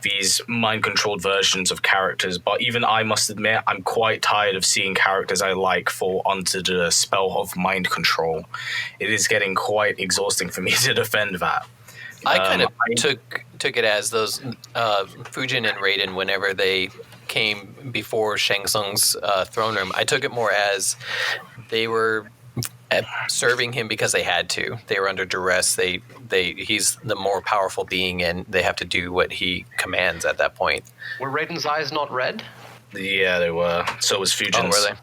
these mind-controlled versions of characters. But even I must admit, I'm quite tired of seeing characters I like fall onto the spell of mind control. It is getting quite exhausting for me to defend that. I kind of took it as those Fujin and Raiden, whenever they came before Shang Tsung's throne room, I took it more as they were serving him because they had to. They were under duress. He's the more powerful being, and they have to do what he commands at that point. Were Raiden's eyes not red? Yeah, they were. So was Fujin's. Oh, were they?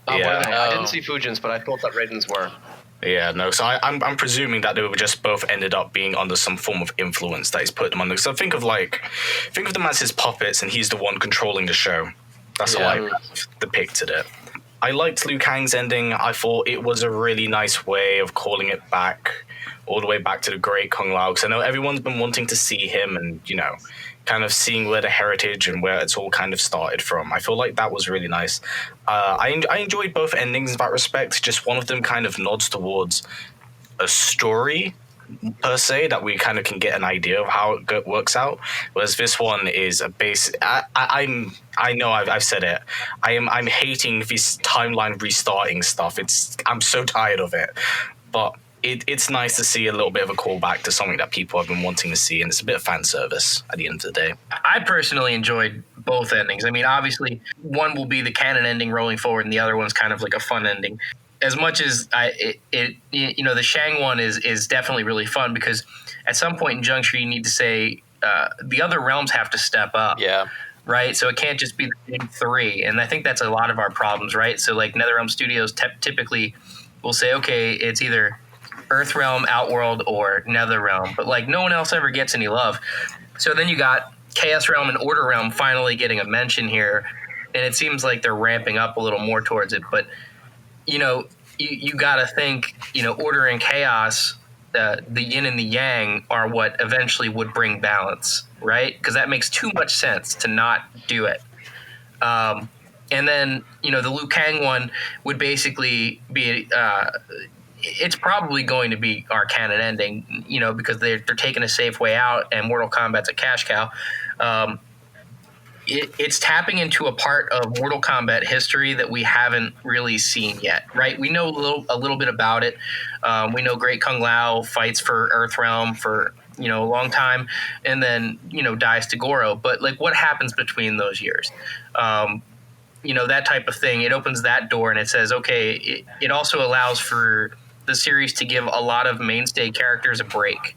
Oh, Yeah. were they? I didn't see Fujin's, but I thought that Raiden's were. Yeah, no. So I'm presuming that they were just both ended up being under some form of influence that he's put them under. So think of them as his puppets, and he's the one controlling the show. That's how I depicted it. I liked Liu Kang's ending. I thought it was a really nice way of calling it back, all the way back to the great Kung Lao. Because I know everyone's been wanting to see him, and kind of seeing where the heritage and where it's all kind of started from. I feel like that was really nice. I enjoyed both endings in that respect. Just one of them kind of nods towards a story per se, that we kind of can get an idea of how it works out. Whereas this one is a base. I know I've said it. I'm hating this timeline restarting stuff. I'm so tired of it. But it's nice to see a little bit of a callback to something that people have been wanting to see, and it's a bit of fan service at the end of the day. I personally enjoyed both endings. I mean, obviously, one will be the canon ending rolling forward, and the other one's kind of like a fun ending. As much as the Shang one is definitely really fun, because at some point in juncture you need to say the other realms have to step up. Yeah. Right, so it can't just be the big three, and I think that's a lot of our problems, right? So like NetherRealm Studios typically will say, okay, it's either Earthrealm, Outworld, or NetherRealm, but like no one else ever gets any love. So then you got Chaos Realm and Order Realm finally getting a mention here, and it seems like they're ramping up a little more towards it. But you got to think, Order and Chaos, the yin and the yang are what eventually would bring balance, right? Because that makes too much sense to not do it. And then the Liu Kang one would basically be. It's probably going to be our canon ending, because they're taking a safe way out, and Mortal Kombat's a cash cow. It's tapping into a part of Mortal Kombat history that we haven't really seen yet, right? We know a little bit about it. We know Great Kung Lao fights for Earthrealm for a long time, and then dies to Goro. But like, what happens between those years? That type of thing. It opens that door, and it says, okay. It also allows for the series to give a lot of mainstay characters a break.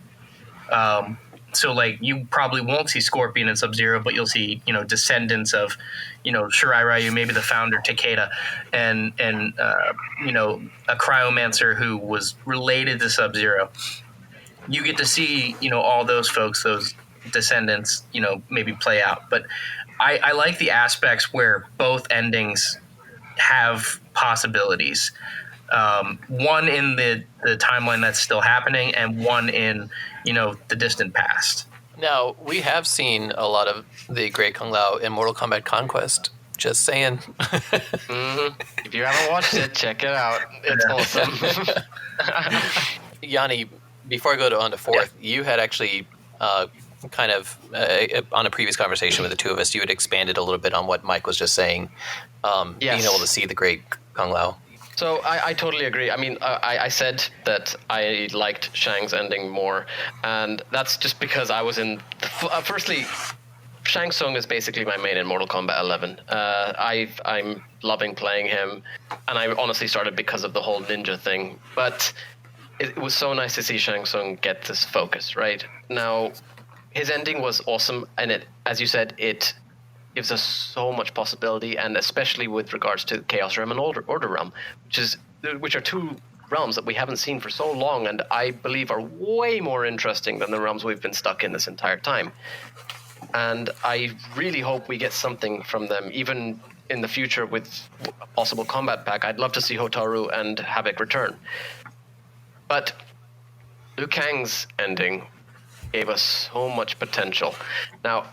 So like, you probably won't see Scorpion and Sub-Zero, but you'll see descendants of Shirai Ryu, maybe the founder Takeda, and a cryomancer who was related to Sub-Zero. You get to see all those folks, those descendants, maybe play out. But I like the aspects where both endings have possibilities. One in the timeline that's still happening, and one in the distant past. Now, we have seen a lot of the Great Kung Lao in Mortal Kombat Conquest. Just saying. If you haven't watched it, check it out. It's awesome. Yanni, before I go on to fourth, you had actually kind of on a previous conversation with the two of us, you had expanded a little bit on what Mike was just saying, being able to see the Great Kung Lao. So I totally agree. I mean, I said that I liked Shang's ending more, and that's just because I was in. Firstly, Shang Tsung is basically my main in Mortal Kombat 11. I'm loving playing him, and I honestly started because of the whole ninja thing. But it was so nice to see Shang Tsung get this focus, right? Now, his ending was awesome, and it, as you said, it gives us so much possibility, and especially with regards to Chaos Realm and Order Realm, which are two realms that we haven't seen for so long, and I believe are way more interesting than the realms we've been stuck in this entire time. And I really hope we get something from them, even in the future with a possible combat pack. I'd love to see Hotaru and Havoc return. But Liu Kang's ending gave us so much potential. Now,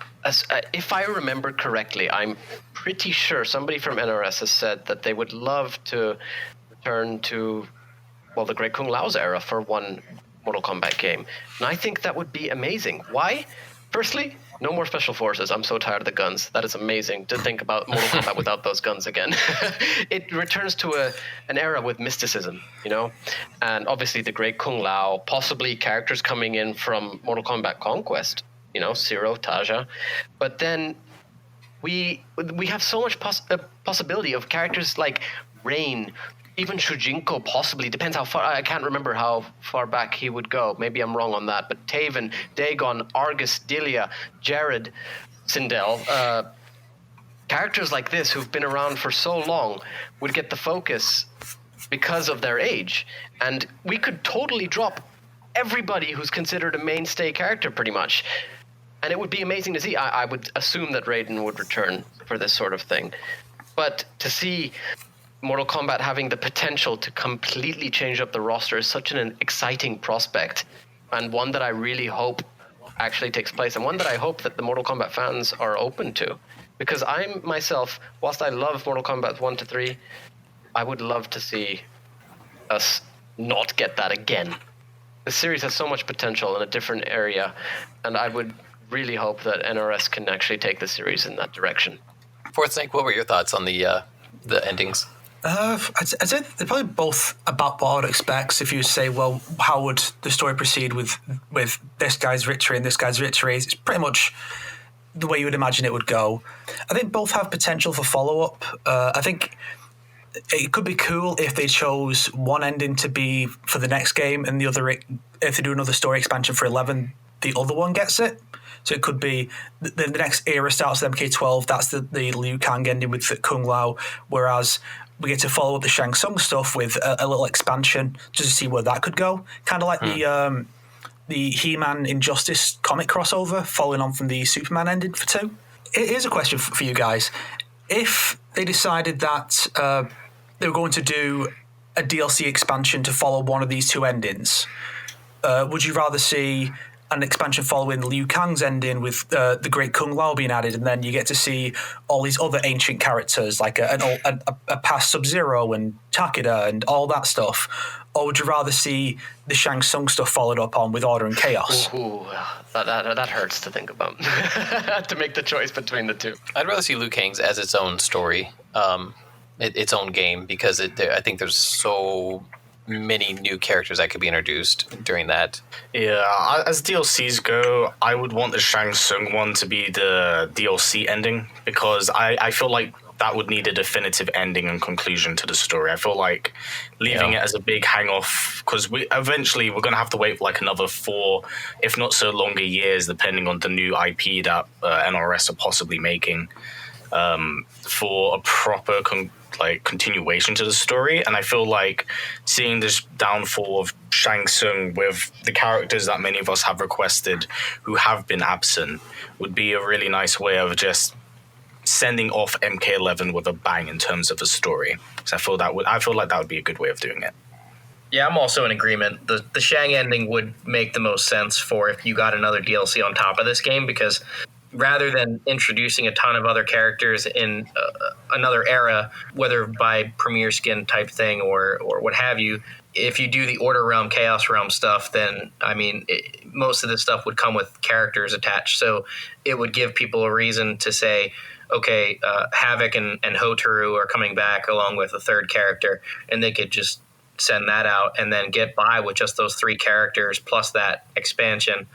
if I remember correctly, I'm pretty sure somebody from NRS has said that they would love to return to, well, the Great Kung Lao's era for one Mortal Kombat game. And I think that would be amazing. Why? Firstly, no more special forces. I'm so tired of the guns. That is amazing to think about Mortal Kombat without those guns again. It returns to an era with mysticism, you know? And obviously the Great Kung Lao, possibly characters coming in from Mortal Kombat Conquest, you know, Zero, Taja. But then we have so much possibility of characters like Rain, even Shujinko, possibly. Depends how far. I can't remember how far back he would go. Maybe I'm wrong on that. But Taven, Dagon, Argus, Delia, Jared, Sindel, characters like this who've been around for so long would get the focus because of their age. And we could totally drop everybody who's considered a mainstay character pretty much. And it would be amazing to see. I would assume that Raiden would return for this sort of thing. But to see Mortal Kombat having the potential to completely change up the roster is such an exciting prospect, and one that I really hope actually takes place, and one that I hope that the Mortal Kombat fans are open to. Because I myself, whilst I love Mortal Kombat 1 to 3, I would love to see us not get that again. The series has so much potential in a different area, and I would really hope that NRS can actually take the series in that direction. Fourth Snake, what were your thoughts on the endings? I'd say they're probably both about what I would expect. If you say, well, how would the story proceed with this guy's victory and this guy's victory? It's pretty much the way you would imagine it would go. I think both have potential for follow-up. I think it could be cool if they chose one ending to be for the next game and the other, if they do another story expansion for 11, the other one gets it. So it could be the next era starts with MK12. That's the Liu Kang ending with Kung Lao, whereas we get to follow up the Shang Tsung stuff with a little expansion just to see where that could go. Kind of like the He-Man Injustice comic crossover following on from the Superman ending for 2. Here's a question for you guys. If they decided that they were going to do a DLC expansion to follow one of these two endings, would you rather see an expansion following Liu Kang's ending with the Great Kung Lao being added, and then you get to see all these other ancient characters like a past Sub-Zero and Takeda and all that stuff? Or would you rather see the Shang Tsung stuff followed up on with Order and Chaos? Ooh, that hurts to think about. To make the choice between the two. I'd rather see Liu Kang's as its own story, its own game, because I think there's so many new characters that could be introduced during that. Yeah, as DLCs go, I would want the Shang Tsung one to be the DLC ending, because I feel like that would need a definitive ending and conclusion to the story. I feel like leaving it as a big hang-off, because we're going to have to wait for like another 4, if not so longer years, depending on the new IP that NRS are possibly making, for a proper continuation to the story. And I feel like seeing this downfall of Shang Tsung with the characters that many of us have requested who have been absent would be a really nice way of just sending off MK11 with a bang in terms of a story. So I feel like that would be a good way of doing it. Yeah, I'm also in agreement. The Shang ending would make the most sense for if you got another DLC on top of this game, because rather than introducing a ton of other characters in another era, whether by premiere skin type thing or what have you, if you do the Order Realm, Chaos Realm stuff, then, I mean, most of this stuff would come with characters attached. So it would give people a reason to say, okay, Havoc and Hotaru are coming back along with a third character, and they could just send that out and then get by with just those 3 characters plus that expansion.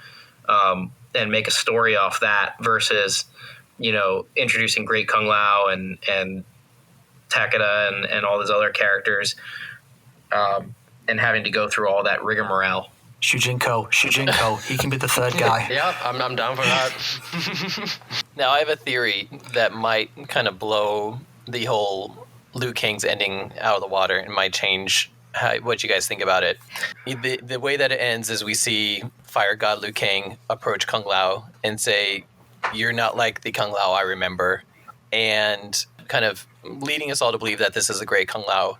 and make a story off that versus, introducing Great Kung Lao and Takeda and all those other characters, and having to go through all that rigmarole. Shujinko, he can be the third guy. Yeah, I'm down for that. Now, I have a theory that might kind of blow the whole Liu Kang's ending out of the water and might change what you guys think about it. The way that it ends is we see Fire God Liu Kang approach Kung Lao and say, "You're not like the Kung Lao I remember," and kind of leading us all to believe that this is the great Kung Lao.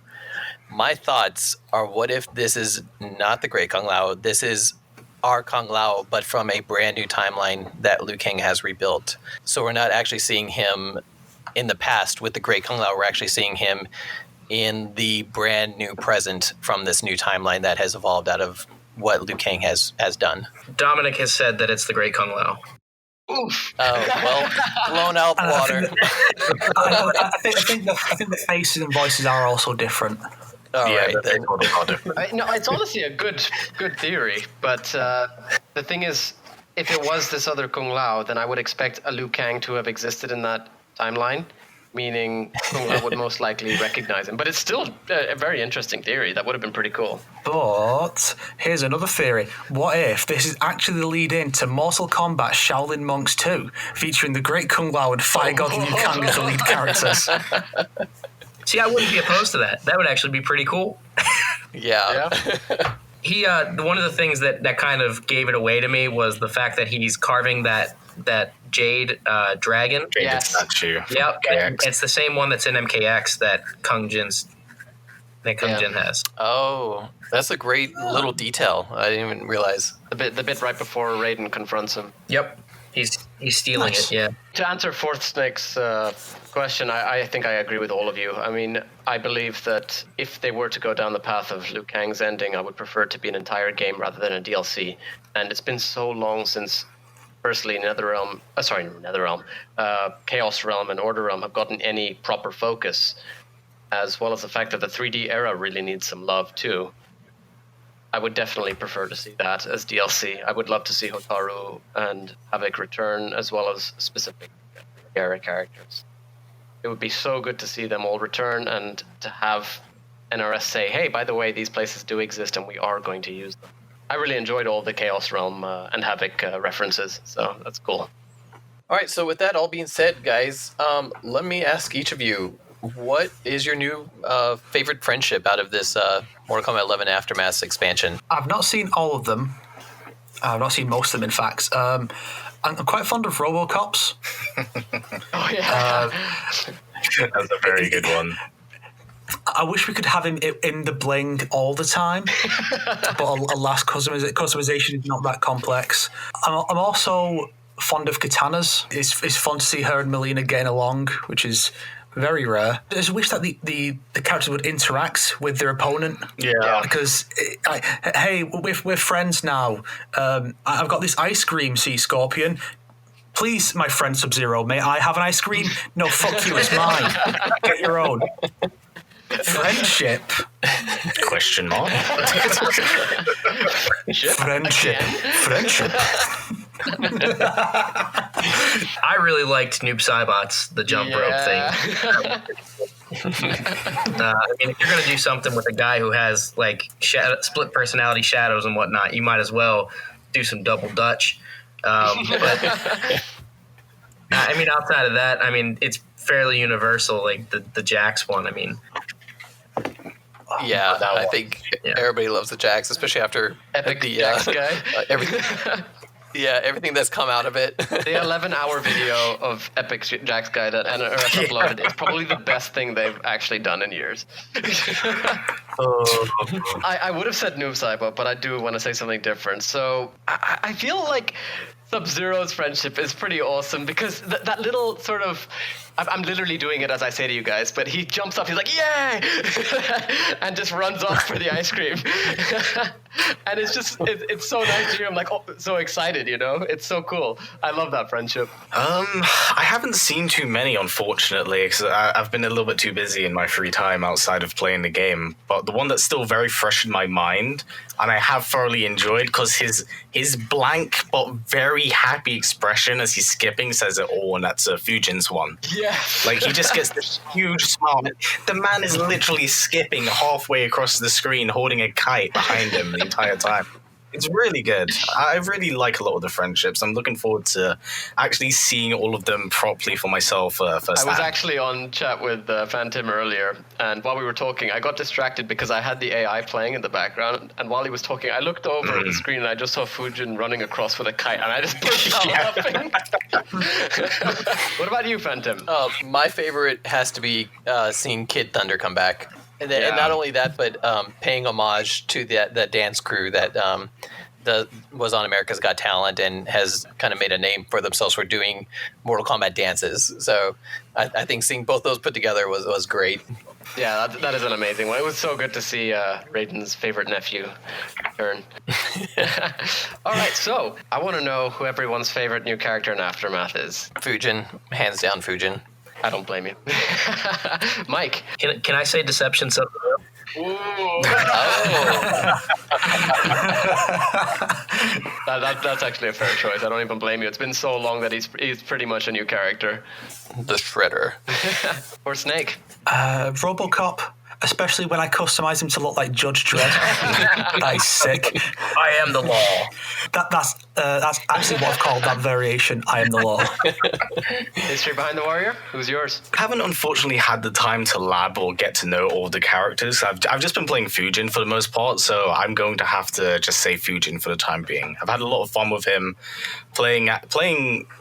My thoughts are, what if this is not the great Kung Lao? This is our Kung Lao, but from a brand new timeline that Liu Kang has rebuilt. So we're not actually seeing him in the past with the great Kung Lao. We're actually seeing him in the brand new present from this new timeline that has evolved out of what Liu Kang has done. Dominic has said that it's the great Kung Lao. Oof. Oh, well, blown out the water. I think the faces and voices are also different. All right, they then. are different. No, it's honestly a good theory, but the thing is, if it was this other Kung Lao, then I would expect a Liu Kang to have existed in that timeline, meaning Kung Lao would most likely recognize him. But it's still a very interesting theory. That would have been pretty cool. But here's another theory. What if this is actually the lead in to Mortal Kombat Shaolin Monks 2, featuring the great Kung Lao and Fire God Liu Kang as the lead characters? See, I wouldn't be opposed to that. That would actually be pretty cool. Yeah. He one of the things that kind of gave it away to me was the fact that he's carving that jade dragon. Yes. Statue. Yep, MKX. it's the same one that's in MKX that Kung Jin has. Oh, that's a great little detail. I didn't even realize. The bit right before Raiden confronts him. Yep, he's stealing Nice. it. Yeah. To answer Fourth Snake's question, I think I agree with all of you. I mean, I believe that if they were to go down the path of Liu Kang's ending, I would prefer it to be an entire game rather than a DLC. And it's been so long since, firstly, Chaos Realm and Order Realm have gotten any proper focus, as well as the fact that the 3D era really needs some love too. I would definitely prefer to see that as DLC. I would love to see Hotaru and Havik return, as well as specific era characters. It would be so good to see them all return and to have NRS say, hey, by the way, these places do exist and we are going to use them. I really enjoyed all the Chaos Realm and Havik references, so that's cool. All right, so with that all being said, guys, let me ask each of you, what is your new favorite friendship out of this Mortal Kombat 11 Aftermath expansion? I've not seen all of them. I've not seen most of them, in fact. I'm quite fond of Robocops. Oh, yeah. That's a very good one. I wish we could have him in the bling all the time, but alas, customization is not that complex. I'm also fond of Katanas. It's fun to see her and Melina getting along, which is very rare. I just wish that the characters would interact with their opponent. Yeah. Because, hey, we're friends now. I've got this ice cream, Sea Scorpion. Please, my friend Sub-Zero, may I have an ice cream? No, fuck you, it's mine. Get your own. Friendship. Question mark. Friendship. I really liked Noob Saibot's the jump rope thing. I mean, if you're going to do something with a guy who has like split personality shadows and whatnot, you might as well do some double Dutch. But I mean, outside of that, I mean, it's fairly universal. Like the Jax one. I mean, Yeah, I think everybody loves the Jax, especially after Epic the Jax guy. everything. Yeah, everything that's come out of it. The 11-hour video of Epic Jax guy that NRS uploaded is probably the best thing they've actually done in years. I would have said Noob Saibot, but I do want to say something different. So I feel like Sub-Zero's friendship is pretty awesome because that little sort of... I'm literally doing it as I say to you guys, but he jumps up, he's like, yay! and just runs off for the ice cream. And it's just, it's so nice to hear him like, oh, so excited, you know? It's so cool. I love that friendship. I haven't seen too many, unfortunately, because I've been a little bit too busy in my free time outside of playing the game. But the one that's still very fresh in my mind, and I have thoroughly enjoyed, because his blank but very happy expression as he's skipping says it all, and that's Fujin's one. Yeah. Like, he just gets this huge smile. The man is literally skipping halfway across the screen, holding a kite behind him the entire time. It's really good. I really like a lot of the friendships. I'm looking forward to actually seeing all of them properly for myself firsthand. I was actually on chat with Phantom earlier, and while we were talking, I got distracted because I had the AI playing in the background, and while he was talking, I looked over at the screen and I just saw Fujin running across with a kite, and I just burst out laughing. What about you, Phantom? My favorite has to be seeing Kid Thunder come back. And not only that, but paying homage to that dance crew that was on America's Got Talent and has kind of made a name for themselves for doing Mortal Kombat dances. So I think seeing both those put together was great. Yeah, that is an amazing one. It was so good to see Raiden's favorite nephew return. All right, so I want to know who everyone's favorite new character in Aftermath is. Fujin, hands down Fujin. I don't blame you. Mike. Can I say Deception Sub? Ooh. That's actually a fair choice. I don't even blame you. It's been so long that he's pretty much a new character. The Shredder. Or Snake. RoboCop, especially when I customize him to look like Judge Dredd. That is sick. I am the law. That's actually what I've called that variation. I am the law. History Behind the Warrior? Who's yours? I haven't unfortunately had the time to lab or get to know all the characters. I've just been playing Fujin for the most part, so I'm going to have to just say Fujin for the time being. I've had a lot of fun with him. Playing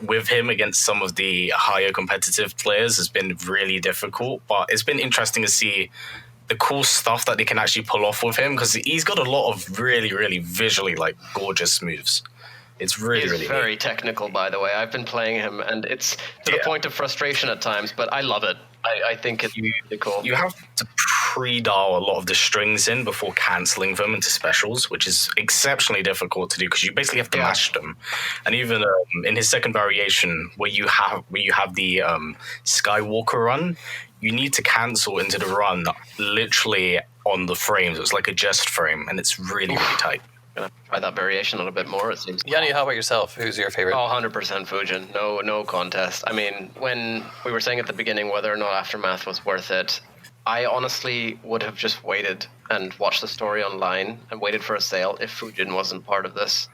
with him against some of the higher competitive players has been really difficult, but it's been interesting to see the cool stuff that they can actually pull off with him, because he's got a lot of really, really visually gorgeous moves. It's really He's very technical, by the way. I've been playing him, and it's to the point of frustration at times, but I love it. I think it's really cool. You have to pre-dial a lot of the strings in before cancelling them into specials, which is exceptionally difficult to do because you basically have to mash them. And even in his second variation, where you have the Skywalker run, you need to cancel into the run literally on the frames. It's like a just frame, and it's really, really tight. I'm gonna try that variation a little bit more, it seems. Yanni, how about yourself? Who's your favorite? Oh, 100% Fujin. No contest. I mean, when we were saying at the beginning whether or not Aftermath was worth it, I honestly would have just waited and watched the story online and waited for a sale if Fujin wasn't part of this.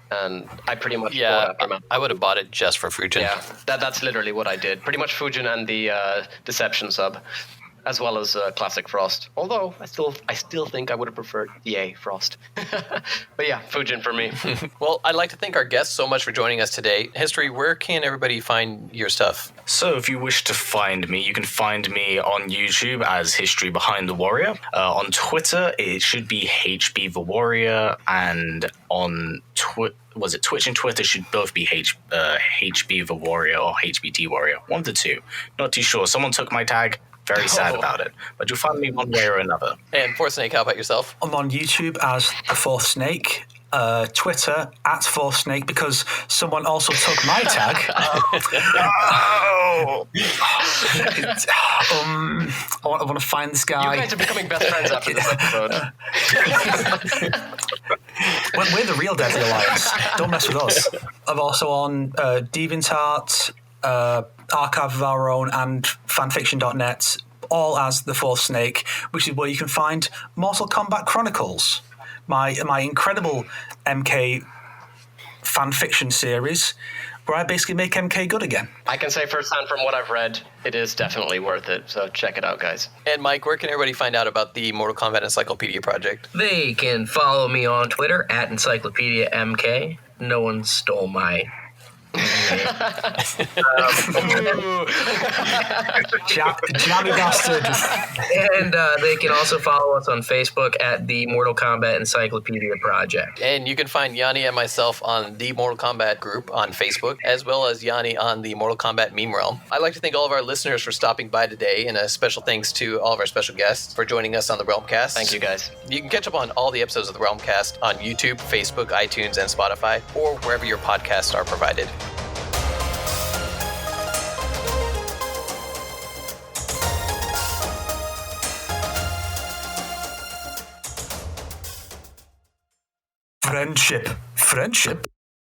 And I pretty much bought Aftermath. I would have bought it just for Fujin. Yeah, that's literally what I did. Pretty much Fujin and the Deception sub, as well as Classic Frost. Although I still think I would have preferred EA Frost. But yeah, Fujin for me. Well, I'd like to thank our guests so much for joining us today. History, where can everybody find your stuff? So if you wish to find me, you can find me on YouTube as HistoryBehindTheWarrior. On Twitter, it should be HBTheWarrior, and on Twitch and Twitter should both be HBTheWarrior or HBTWarrior. One of the two. Not too sure. Someone took my tag. Very sad about it. But you'll find me one way or another. And Fourth Snake, how about yourself? I'm on YouTube as The Fourth Snake. Twitter at Fourth Snake, because someone also took my tag. I want to find this guy. You guys are becoming best friends after this episode. We're the real Deadly Alliance. Don't mess with us. I'm also on DeviantArt, Archive of Our Own, and fanfiction.net, all as The Fourth Snake, which is where you can find Mortal Kombat Chronicles, my incredible MK fanfiction series, where I basically make MK good again. I can say firsthand from what I've read, it is definitely worth it, so check it out, guys. And Mike, where can everybody find out about the Mortal Kombat Encyclopedia project? They can follow me on Twitter at EncyclopediaMK. No one stole my Jammy bastard. And they can also follow us on Facebook at the Mortal Kombat Encyclopedia Project. And you can find Yanni and myself on the Mortal Kombat group on Facebook, as well as Yanni on the Mortal Kombat meme realm. I'd like to thank all of our listeners for stopping by today, and a special thanks to all of our special guests for joining us on the Realm Kast. Thank you, guys. You can catch up on all the episodes of the Realm Kast on YouTube, Facebook, iTunes, and Spotify, or wherever your podcasts are provided. Friendship.